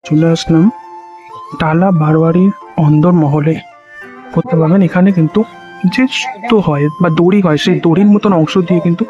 চলে আসলাম টালা বারোয়ারির অন্দর মহলে। করতে পারবেন এখানে কিন্তু যে সুতো হয় বা দড়ি হয়, সেই দড়ির মতন অংশ দিয়ে কিন্তু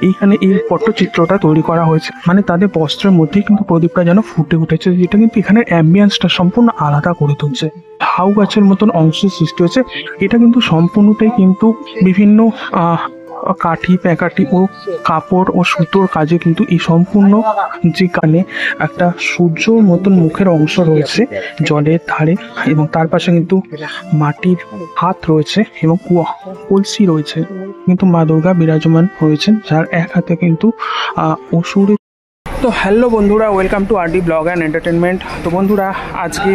এইখানে এই পট্টচিত্রটা তৈরি করা হয়েছে। মানে তাদের বস্ত্রের মধ্যেই কিন্তু প্রদীপটা যেন ফুটে উঠেছে, যেটা কিন্তু এখানে অ্যাম্বিয়েন্সটা সম্পূর্ণ আলাদা করে তুলছে। ঝাউ গাছের মতন অংশের সৃষ্টি হয়েছে। এটা কিন্তু সম্পূর্ণটাই কিন্তু বিভিন্ন কাঠি প্যাকাঠি ও কাপড় ও সুতোর কাজে কিন্তু এই সম্পূর্ণ যেখানে একটা সূর্যর মতন মুখের অংশ রয়েছে জলের ধারে, এবং তার পাশে কিন্তু মাটির হাত রয়েছে এবং কলসি রয়েছে। কিন্তু মা দুর্গা বিরাজমান রয়েছেন, যার এক হাতে কিন্তু অসুরের। তো হ্যালো বন্ধুরা, welcome to RD blog and entertainment. তো বন্ধুরা, আজকে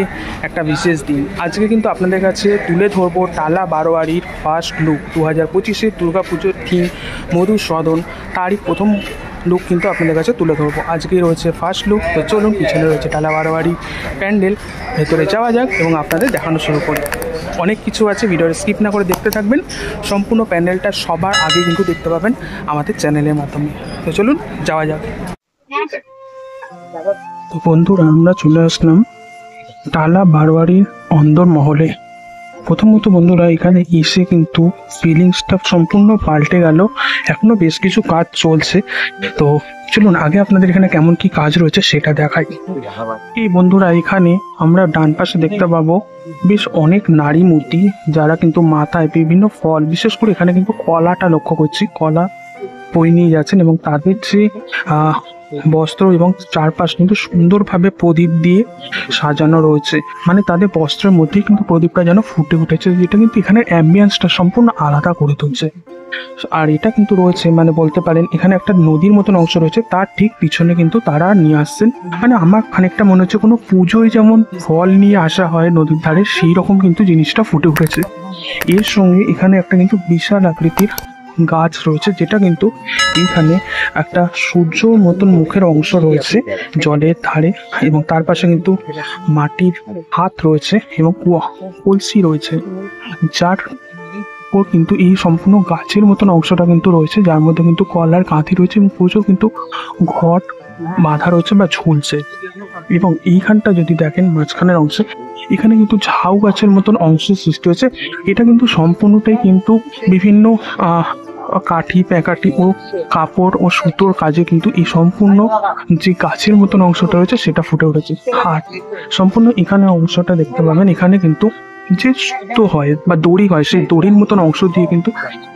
একটা বিশেষ দিন। আজকে কিন্তু আপনাদের কাছে তুলে ধরবো টালা বারোয়ারির ফার্স্ট লুক। 2025-এর দুর্গাপুজোর থিম মধুসূদন, তারই প্রথম লুক কিন্তু আপনাদের কাছে তুলে ধরবো। আজকে রয়েছে ফার্স্ট লুক। তো চলুন, পিছনে রয়েছে টালা বারোয়ারি প্যান্ডেল, ভেতরে যাওয়া যাক এবং আপনাদের দেখানো শুরু করি। অনেক কিছু আছে, ভিডিওটা স্কিপ না করে দেখতে থাকবেন। সম্পূর্ণ প্যান্ডেলটা সবার আগে কিন্তু দেখতে পাবেন আমাদের চ্যানেলের মাধ্যমে। তো চলুন যাওয়া যাক। তো বন্ধুরা, আমরা চলে আসলাম টালা বারোয়ারির অন্দর মহলে। প্রথমত বন্ধুরা, এখানে এসে কিন্তু ফিলিংসটা সম্পূর্ণ পাল্টে গেল। এখনো বেশ কিছু কাজ চলছে। তো চলুন আগে আপনাদের এখানে কেমন কি কাজ রয়েছে সেটা দেখাই। এই বন্ধুরা, এখানে আমরা ডান পাশে দেখতে পাবো বেশ অনেক নারী মূর্তি, যারা কিন্তু মাথায় বিভিন্ন ফল, বিশেষ করে এখানে কিন্তু কলাটা লক্ষ্য করছি, কলা বই নিয়ে যাচ্ছেন এবং তাদের যে বস্ত্র এবং চারপাশ কিন্তু সুন্দরভাবে প্রদীপ দিয়ে সাজানো রয়েছে। মানে তাদের বস্ত্রের মধ্যেই কিন্তু প্রদীপটা যেন ফুটে উঠেছে, যেটা কিন্তু এখানে অ্যাম্বিয়েন্সটা সম্পূর্ণ আলাদা করে তুলছে। আর এটা কিন্তু রয়েছে, মানে বলতে পারেন এখানে একটা নদীর মতন অংশ রয়েছে, তার ঠিক পিছনে কিন্তু তারা নিয়ে আসছেন। মানে আমার খানিকটা মনে হচ্ছে কোনো পুজোয় যেমন ফল নিয়ে আসা হয় নদীর ধারে, সেই রকম কিন্তু জিনিসটা ফুটে উঠেছে। এর সঙ্গে এখানে একটা কিন্তু বিশাল আকৃতির গাছ রয়েছে, যেটা কিন্তু এইখানে একটা সূর্যর মতন মুখের অংশ রয়েছে জলের ধারে, এবং তার পাশে কিন্তু মাটির হাত রয়েছে এবং কলসি রয়েছে, যার ওর কিন্তু এই সম্পূর্ণ গাছের মতন অংশটা কিন্তু রয়েছে, যার মধ্যে কিন্তু কলার কাঁথি রয়েছে এবং প্রচুর কিন্তু ঘট বাঁধা রয়েছে বা ঝুলছে। এবং এইখানটা যদি দেখেন মাঝখানের অংশে, এখানে কিন্তু ঝাউ গাছের মতন অংশের সৃষ্টি হয়েছে। এটা কিন্তু সম্পূর্ণটাই কিন্তু বিভিন্ন কাঠি প্যাকাঠি ও কাপড় ও সুতোর কাজে কিন্তু এই সম্পূর্ণ যে গাছের মতন অংশটা রয়েছে সেটা ফুটে উঠেছে। আর সম্পূর্ণ এখানে অংশটা দেখতে পাবেন, এখানে কিন্তু যে সুতো হয় বা দড়ি হয়, সেই দড়ির মতন অংশ দিয়ে কিন্তু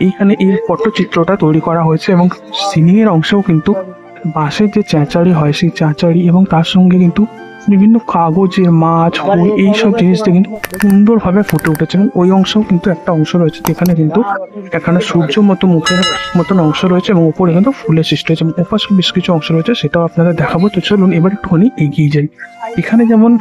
এইখানে এই পট্টচিত্রটা তৈরি করা হয়েছে। এবং সিলিং এর অংশেও কিন্তু বাঁশের যে চেঁচাড়ি হয়, সেই চেঁচাড়ি এবং তার সঙ্গে কিন্তু বিভিন্ন কাগজের মাছ এইসব জিনিসটা কিন্তু সুন্দরভাবে ফুটে উঠেছে। এবং ওই অংশেও কিন্তু একটা অংশ রয়েছে, যেখানে কিন্তু এখানে সূর্য মতো মুখের মতন অংশ রয়েছে এবং উপরে কিন্তু ফুলের সৃষ্টি হয়েছে এবং ওপাশে বেশ কিছু অংশ রয়েছে, সেটাও আপনাদের দেখাবো। তো চলুন এবার একটুখানি এগিয়ে যাই। এখানে যেমন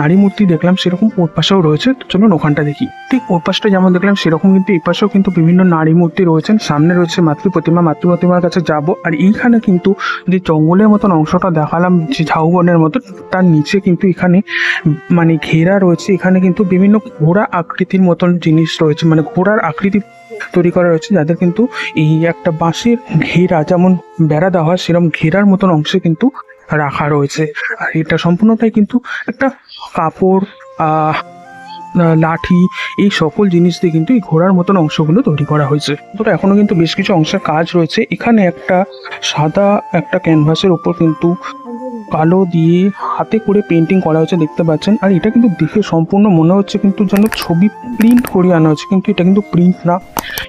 নারী মূর্তি দেখলাম, সেরকম ওর পাশেও রয়েছে। তো চলুন ওখানটা দেখি। ঠিক ওর পাশটা যেমন দেখলাম, সেরকম কিন্তু এই পাশেও কিন্তু বিভিন্ন নারী মূর্তি রয়েছেন। সামনে রয়েছে মাতৃ প্রতিমা, মাতৃ প্রতিমার কাছে যাব। আর এইখানে কিন্তু যে জঙ্গলের মতন অংশটা দেখালাম, যে ঝাউবনের মতন, তার নিচে কিন্তু এখানে মানে ঘেরা রয়েছে। এখানে কিন্তু বিভিন্ন ঘোড়া আকৃতির মতন জিনিস রয়েছে, মানে ঘোড়ার আকৃতি তৈরি করা রয়েছে, যাদের কিন্তু এই একটা বাঁশের ঘেরা যেমন বেড়া দেওয়া হয়, সেরকম ঘেরার মতন অংশে কিন্তু রাখা রয়েছে। আর এটা সম্পূর্ণটাই কিন্তু একটা কাপড়, লাঠি, এই সকল জিনিস দিয়ে কিন্তু এই ঘোড়ার মতন অংশগুলো তৈরি করা হয়েছে। তো এখনো কিন্তু বেশ কিছু অংশের কাজ রয়েছে। এখানে একটা সাদা একটা ক্যানভাসের উপর কিন্তু কালো দিয়ে হাতে করে পেন্টিং করা হয়েছে, দেখতে পাচ্ছেন। আর এটা কিন্তু দেখে সম্পূর্ণ মনে হচ্ছে কিন্তু যেন ছবি প্রিন্ট করে আনা হচ্ছে, কিন্তু এটা কিন্তু প্রিন্ট না,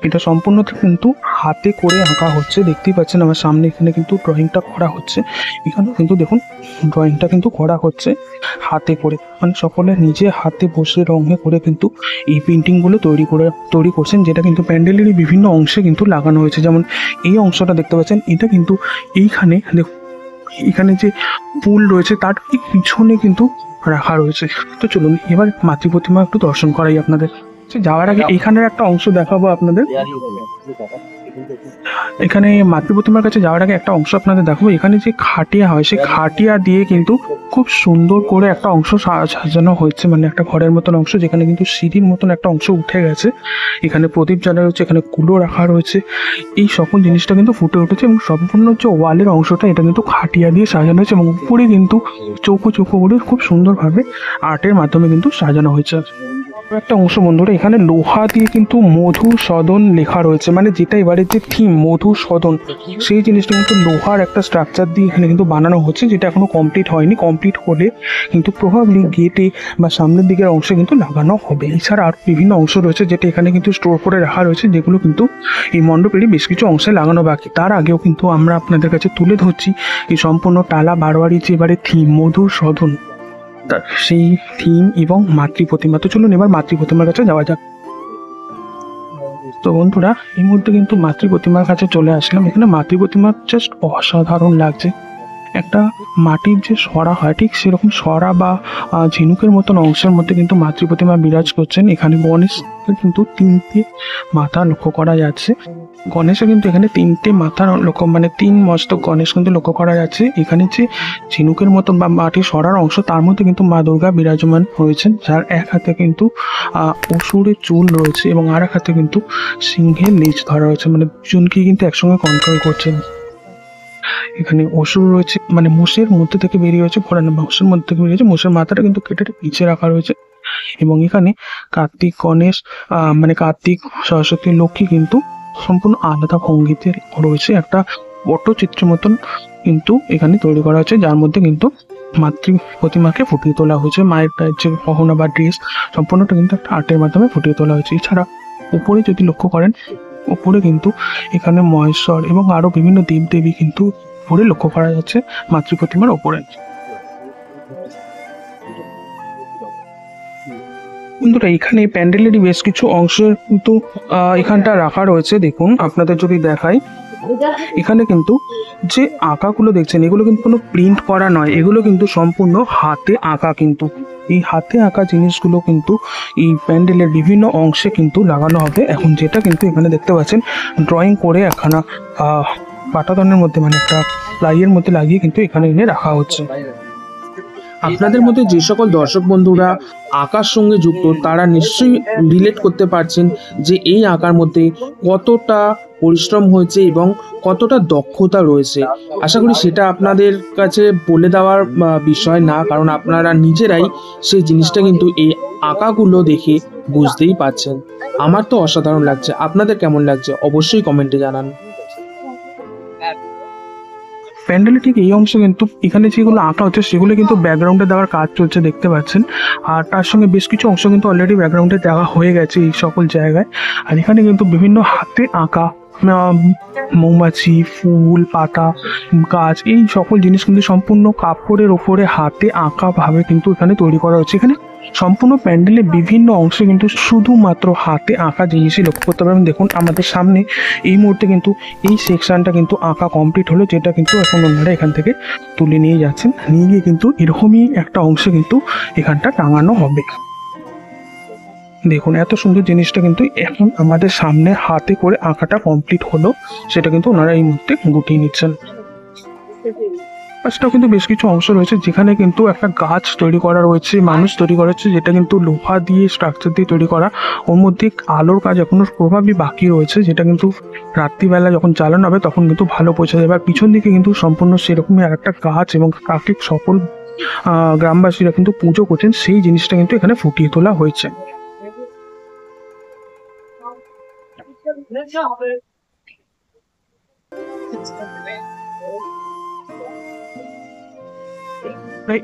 এটা সম্পূর্ণ কিন্তু হাতে করে আঁকা হচ্ছে। দেখতেই পাচ্ছেন আমার সামনে এখানে কিন্তু ড্রয়িংটা করা হচ্ছে। এখানে কিন্তু দেখুন ড্রয়িংটা কিন্তু করা হচ্ছে হাতে করে, মানে সকলে নিজে হাতে বসে রঙে করে কিন্তু এই পেন্টিংগুলো তৈরি করছেন, যেটা কিন্তু প্যান্ডেলেরই বিভিন্ন অংশে কিন্তু লাগানো হয়েছে। যেমন এই অংশটা দেখতে পাচ্ছেন, এটা কিন্তু এইখানে দেখুন, এখানে যে ফুল রয়েছে তার ঠিক পিছনে কিন্তু রাখা রয়েছে। তো চলুন এবার মাতৃ প্রতিমা একটু দর্শন করাই আপনাদের। যাওয়ার আগে এইখানের একটা অংশ দেখাবো আপনাদের। এখানে মাতৃ প্রতিমার কাছে যাওয়ার আগে একটা অংশ আপনাদের দেখাবো। এখানে যে খাটিয়া হয়, সেই খাটিয়া দিয়ে কিন্তু খুব সুন্দর করে একটা অংশ সাজানো হয়েছে, মানে একটা ঘরের মতন অংশ, যেখানে কিন্তু সিঁড়ির মতন একটা অংশ উঠে গেছে। এখানে প্রদীপ জ্বালা রয়েছে, এখানে কুলো রাখা রয়েছে। এই সকল জিনিসটা কিন্তু ফুটে উঠেছে এবং সম্পূর্ণ যে ওয়ালের অংশটা এটা কিন্তু খাটিয়া দিয়ে সাজানো হয়েছে এবং উপরে কিন্তু চৌকো চৌকো করে খুব সুন্দরভাবে আর্টের মাধ্যমে কিন্তু সাজানো হয়েছে। একটা অংশ বন্ধুরা, এখানে লোহা দিয়ে কিন্তু মধুসদন লেখা রয়েছে, মানে যেটা এবারে যে থিম মধুসদন, সেই জিনিসটা কিন্তু লোহার একটা স্ট্রাকচার দিয়ে এখানে কিন্তু বানানো হচ্ছে, যেটা এখনো কমপ্লিট হয়নি। কমপ্লিট হলে কিন্তু প্রভাবলি গেটে বা সামনের দিকের অংশে কিন্তু লাগানো হবে। এছাড়া আর বিভিন্ন অংশ রয়েছে যেটা এখানে কিন্তু স্টোর করে রাখা রয়েছে, যেগুলো কিন্তু এই মণ্ডপেরই বেশ কিছু অংশে লাগানো বাকি। তার আগেও কিন্তু আমরা আপনাদের কাছে তুলে ধরছি এই সম্পূর্ণ টালা বারোয়ারি যে এবারে থিম মধুসদন, সেই থিম এবং মাতৃ প্রতিমা। তো চলুন এবার মাতৃ প্রতিমার কাছে যাওয়া যাক। তো বন্ধুরা, এই মুহূর্তে কিন্তু মাতৃ প্রতিমার কাছে চলে আসলাম। এখানে মাতৃ প্রতিমা জাস্ট অসাধারণ লাগছে। একটা মাটির যে সরা হয়, ঠিক সেরকম সরা বা ঝিনুকের মতন অংশের মধ্যে কিন্তু মাতৃ প্রতিমা বিরাজ করছেন। এখানে গণেশের কিন্তু 3টে মাথা লক্ষ্য করা যাচ্ছে। গণেশের কিন্তু এখানে 3টে মাথার লক্ষ্য, মানে 3 মস্তক গণেশ কিন্তু লক্ষ্য করা যাচ্ছে। এখানে যে ঝিনুকের মতন বা মাটির সরার অংশ, তার মধ্যে কিন্তু মা দুর্গা বিরাজমান হয়েছেন, যার এক হাতে কিন্তু অসুরের চুল রয়েছে এবং আর এক হাতে কিন্তু সিংহের লেজ ধরা রয়েছে, মানে দুজনকে কিন্তু একসঙ্গে কন্ট্রোল করছেন। এখানে অসুর রয়েছে, মানে মোষের মধ্যে থেকে বেরিয়ে হয়েছে, ঘোড়া না, মোষের মধ্যে থেকে বেরিয়েছে। মোষের মাথাটা কিন্তু কেটে পিছিয়ে রাখা রয়েছে এবং এখানে কার্তিক গণেশ, মানে কার্তিক সরস্বতী লক্ষ্মী কিন্তু সম্পূর্ণ আলাদা ভঙ্গিতে রয়েছে। একটা পটচিত্র মতন কিন্তু এখানে তৈরি করা হয়েছে, যার মধ্যে কিন্তু মাতৃ প্রতিমাকে ফুটিয়ে তোলা হয়েছে। মায়ের গায়ের যে গহনা বা ড্রেস সম্পূর্ণটা কিন্তু একটা আর্টের মাধ্যমে ফুটিয়ে তোলা হয়েছে। এছাড়া উপরে যদি লক্ষ্য করেন, উপরে কিন্তু এখানে মহেশ্বর এবং আরো বিভিন্ন দেবদেবী কিন্তু উপরে লক্ষ্য করা যাচ্ছে মাতৃ প্রতিমার ওপরে। বন্ধুরা, এখানে প্যান্ডেলেরই বেশ কিছু অংশ কিন্তু এখানটা রাখা রয়েছে। দেখুন, আপনাদের যদি দেখাই, এখানে কিন্তু যে আঁকাগুলো দেখছেন, এগুলো কিন্তু কোনো প্রিন্ট করা নয়, এগুলো কিন্তু সম্পূর্ণ হাতে আঁকা। কিন্তু এই হাতে আঁকা জিনিসগুলো কিন্তু এই প্যান্ডেলের বিভিন্ন অংশে কিন্তু লাগানো হবে। এখন যেটা কিন্তু এখানে দেখতে পাচ্ছেন, ড্রয়িং করে একখানা পাটাতনের মধ্যে, মানে একটা প্লাইয়ের মধ্যে লাগিয়ে কিন্তু এখানে এনে রাখা হচ্ছে। আপনাদের মধ্যে যে সকল দর্শক বন্ধুরা আঁকার সঙ্গে যুক্ত, তারা নিশ্চয়ই রিলেট করতে পারছেন যে এই আঁকার মধ্যে কতটা পরিশ্রম হয়েছে এবং কতটা দক্ষতা রয়েছে। আশা করি সেটা আপনাদের কাছে বলে দেওয়ার বিষয় না, কারণ আপনারা নিজেরাই সেই জিনিসটা কিন্তু এই আঁকাগুলো দেখে বুঝতেই পারছেন। আমার তো অসাধারণ লাগছে, আপনাদের কেমন লাগছে অবশ্যই কমেন্টে জানান। প্যান্ডেলের ঠিক এই অংশে কিন্তু এখানে যেগুলো আঁকা হচ্ছে সেগুলো কিন্তু ব্যাকগ্রাউন্ডে দেওয়ার কাজ চলছে, দেখতে পাচ্ছেন। আর তার সঙ্গে বেশ কিছু অংশ কিন্তু অলরেডি ব্যাকগ্রাউন্ডে দেওয়া হয়ে গেছে এই সকল জায়গায়। আর এখানে কিন্তু বিভিন্ন হাতে আঁকা মৌমাছি, ফুল, পাতা, গাছ, এই সকল জিনিস কিন্তু সম্পূর্ণ কাপড়ের ওপরে হাতে আঁকা ভাবে কিন্তু এখানে তৈরি করা হচ্ছে। এখানে সম্পূর্ণ প্যান্ডেলের বিভিন্ন অংশে কিন্তু শুধুমাত্র হাতে আঁকা জিনিসই লক্ষ্য করতে পারবেন। দেখুন, আমাদের সামনে এই মুহূর্তে কিন্তু এই সেকশনটা কিন্তু আঁকা কমপ্লিট হলো, যেটা কিন্তু এখন ওনারা এখান থেকে তুলে নিয়ে যাচ্ছেন। নিয়ে গিয়ে কিন্তু এরকমই একটা অংশে কিন্তু এখানটা টাঙানো হবে। দেখুন, এত সুন্দর জিনিসটা কিন্তু এখন আমাদের সামনে হাতে করে আঁকাটা কমপ্লিট হলো, সেটা কিন্তু ওনারা এই মুহূর্তে গুটিয়ে নিচ্ছেন। গাছটাও কিন্তু বেশ কিছু অংশ রয়েছে, যেখানে কিন্তু একটা গাছ তৈরি করা রয়েছে, মানুষ তৈরি করা হচ্ছে, যেটা কিন্তু লোহা দিয়ে স্ট্রাকচার দিয়ে তৈরি করা। ওর মধ্যে আলোর কাজ এখনো প্রভাবই বাকি রয়েছে, যেটা কিন্তু রাত্রিবেলা যখন জ্বালানো হবে তখন কিন্তু ভালো পৌঁছে যাবে। আর পিছন দিকে কিন্তু সম্পূর্ণ সেরকমই আর একটা গাছ এবং তাকে সকল গ্রামবাসীরা কিন্তু পুজো করছেন, সেই জিনিসটা কিন্তু এখানে ফুটিয়ে তোলা হয়েছে।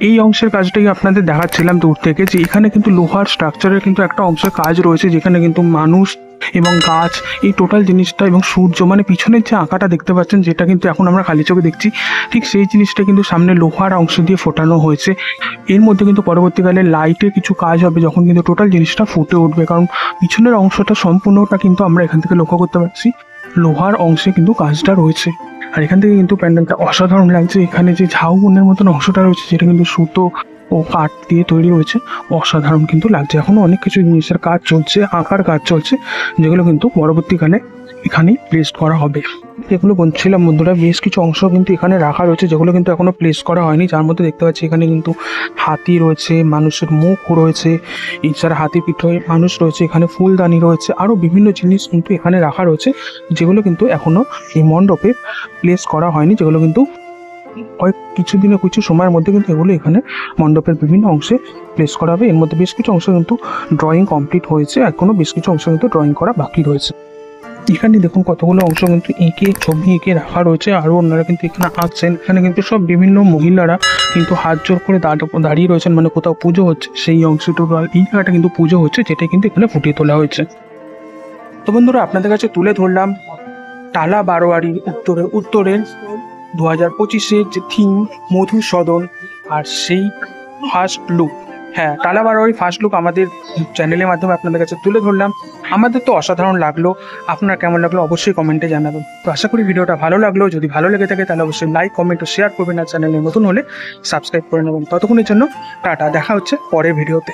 এই অংশের কাজটাই আপনাদের দেখাচ্ছিলাম দূর থেকে, যে এখানে কিন্তু লোহার স্ট্রাকচারের কিন্তু একটা অংশের কাজ রয়েছে, যেখানে কিন্তু মানুষ এবং গাছ, এই টোটাল জিনিসটা এবং সূর্য, মানে পিছনের যে আঁকাটা দেখতে পাচ্ছেন, যেটা কিন্তু এখন আমরা খালি চোখে দেখছি, ঠিক সেই জিনিসটা কিন্তু সামনে লোহার অংশ দিয়ে ফোটানো হয়েছে। এর মধ্যে কিন্তু পরবর্তীকালে লাইটের কিছু কাজ হবে, যখন কিন্তু টোটাল জিনিসটা ফুটে উঠবে, কারণ পিছনের অংশটা সম্পূর্ণটা কিন্তু আমরা এখান থেকে লক্ষ্য করতে পারছি লোহার অংশে কিন্তু কাজটা রয়েছে। আর এখান থেকে কিন্তু প্যান্ডেলটা অসাধারণ লাগছে। এখানে যে ঝাউবনের মতন অংশটা রয়েছে, যেটা কিন্তু সুতো ও কাঠ দিয়ে তৈরি হয়েছে, অসাধারণ কিন্তু লাগছে। এখনো অনেক কিছু জিনিসের কাজ চলছে, আঁকার কাজ চলছে, যেগুলো কিন্তু পরবর্তীকালে এখানে প্লেস করা হবে। যেগুলো বলছিলাম বন্ধুরা, বেশ কিছু অংশ কিন্তু এখানে রাখা রয়েছে যেগুলো কিন্তু এখনো প্লেস করা হয়নি, যার মধ্যে দেখতে পাচ্ছি এখানে কিন্তু হাতি রয়েছে, মানুষের মুখ রয়েছে, এছাড়া হাতি পিঠে মানুষ রয়েছে, এখানে ফুলদানি রয়েছে, আরও বিভিন্ন জিনিস কিন্তু এখানে রাখা রয়েছে যেগুলো কিন্তু এখনো এই মণ্ডপে প্লেস করা হয়নি, যেগুলো কিন্তু কিছু সময়ের মধ্যে কিন্তু এগুলো এখানে মণ্ডপের বিভিন্ন অংশে প্লেস করা হবে। এর মধ্যে বেশ কিছু অংশ কিন্তু ড্রয়িং কমপ্লিট হয়েছে, এখনো বেশ কিছু অংশ কিন্তু ড্রয়িং করা বাকি রয়েছে। এখানে দেখুন কতগুলো অংশ কিন্তু ছবি এঁকে রাখা রয়েছে, আরও অন্যরা কিন্তু এখানে আঁকছেন। এখানে কিন্তু সব বিভিন্ন মহিলারা কিন্তু হাত জোর করে দাঁড়িয়ে রয়েছেন, মানে কোথাও পুজো হচ্ছে সেই অংশটুকু, এই জায়গাটা কিন্তু পুজো হচ্ছে, যেটা কিন্তু এখানে ফুটিয়ে তোলা হয়েছে। তো বন্ধুরা, আপনাদের কাছে তুলে ধরলাম টালা বারোয়ারির উত্তরের 2025-এর যে থিম মধুসদন, আর সেই ফার্স্ট লুক। হ্যাঁ, টালা বারোয়ারি ফার্স্ট লুক আমাদের চ্যানেলের মাধ্যমে আপনাদের কাছে তুলে ধরলাম। আমাদের তো অসাধারণ লাগলো, আপনার কেমন লাগলো অবশ্যই কমেন্টে জানাবেন। তো আশা করি ভিডিওটা ভালো লাগলো, যদি ভালো লেগে থাকে তাহলে অবশ্যই লাইক, কমেন্ট ও শেয়ার করবেন, আর চ্যানেলে নতুন হলে সাবস্ক্রাইব করে নেবেন। ততক্ষণের জন্য টাটা, দেখা হচ্ছে পরের ভিডিওতে।